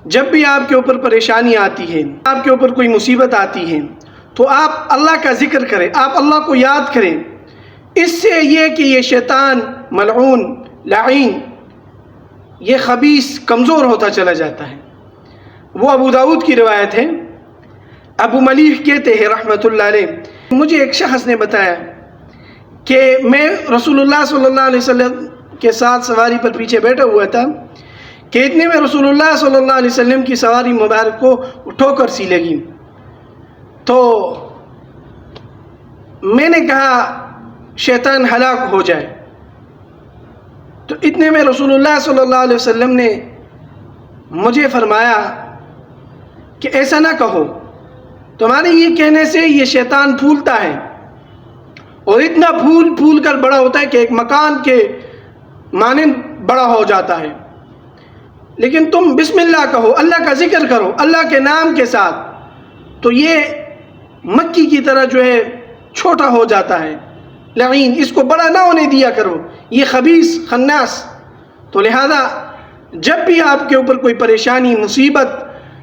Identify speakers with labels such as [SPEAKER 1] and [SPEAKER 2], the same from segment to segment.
[SPEAKER 1] جب بھی آپ کے اوپر پریشانی آتی ہے، آپ کے اوپر کوئی مصیبت آتی ہے، تو آپ اللہ کا ذکر کریں، آپ اللہ کو یاد کریں۔ اس سے یہ کہ یہ شیطان ملعون لعین، یہ خبیث کمزور ہوتا چلا جاتا ہے۔ وہ ابو داؤد کی روایت ہے، ابو ملیح کہتے ہیں رحمۃ اللہ علیہ، مجھے ایک شخص نے بتایا کہ میں رسول اللہ صلی اللہ علیہ وسلم کے ساتھ سواری پر پیچھے بیٹھا ہوا تھا کہ اتنے میں رسول اللہ صلی اللہ علیہ وسلم کی سواری مبارک کو ٹھوکر سی لگی، تو میں نے کہا شیطان ہلاک ہو جائے۔ تو اتنے میں رسول اللہ صلی اللہ علیہ وسلم نے مجھے فرمایا کہ ایسا نہ کہو، تمہارے یہ کہنے سے یہ شیطان پھولتا ہے اور اتنا پھول کر بڑا ہوتا ہے کہ ایک مکان کے مانند بڑا ہو جاتا ہے، لیکن تم بسم اللہ کہو، اللہ کا ذکر کرو اللہ کے نام کے ساتھ، تو یہ مکی کی طرح جو ہے چھوٹا ہو جاتا ہے۔ لعین، اس کو بڑا نہ ہونے دیا کرو، یہ خبیث خناس۔ تو لہذا جب بھی آپ کے اوپر کوئی پریشانی، مصیبت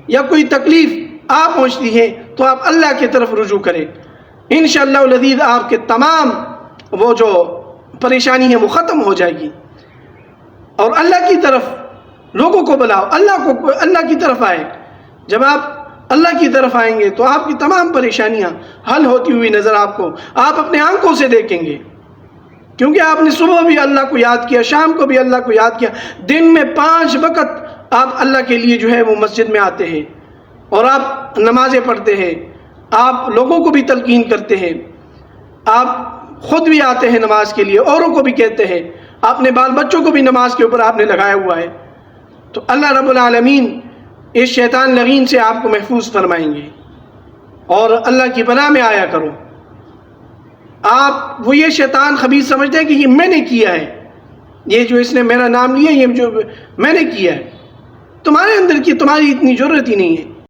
[SPEAKER 1] یا کوئی تکلیف آپ پہنچتی ہے تو آپ اللہ کی طرف رجوع کریں، انشاءاللہ العزیز آپ کے تمام وہ جو پریشانی ہے وہ ختم ہو جائے گی۔ اور اللہ کی طرف لوگوں کو بلاؤ، اللہ کی طرف آئے۔ جب آپ اللہ کی طرف آئیں گے تو آپ کی تمام پریشانیاں حل ہوتی ہوئی نظر آپ اپنے آنکھوں سے دیکھیں گے، کیونکہ آپ نے صبح بھی اللہ کو یاد کیا، شام کو بھی اللہ کو یاد کیا، دن میں 5 وقت آپ اللہ کے لیے جو ہے وہ مسجد میں آتے ہیں اور آپ نمازیں پڑھتے ہیں، آپ لوگوں کو بھی تلقین کرتے ہیں، آپ خود بھی آتے ہیں نماز کے لیے، اوروں کو بھی کہتے ہیں، اپنے بال بچوں کو بھی نماز کے اوپر آپ نے لگایا ہوا ہے۔ تو اللہ رب العالمین اس شیطان لعین سے آپ کو محفوظ فرمائیں گے، اور اللہ کی پناہ میں آیا کرو۔ آپ وہ یہ شیطان خبیث سمجھتے ہیں کہ یہ میں نے کیا ہے، یہ جو اس نے میرا نام لیا، یہ جو میں نے کیا ہے، تمہارے اندر کی تمہاری اتنی ضرورت ہی نہیں ہے۔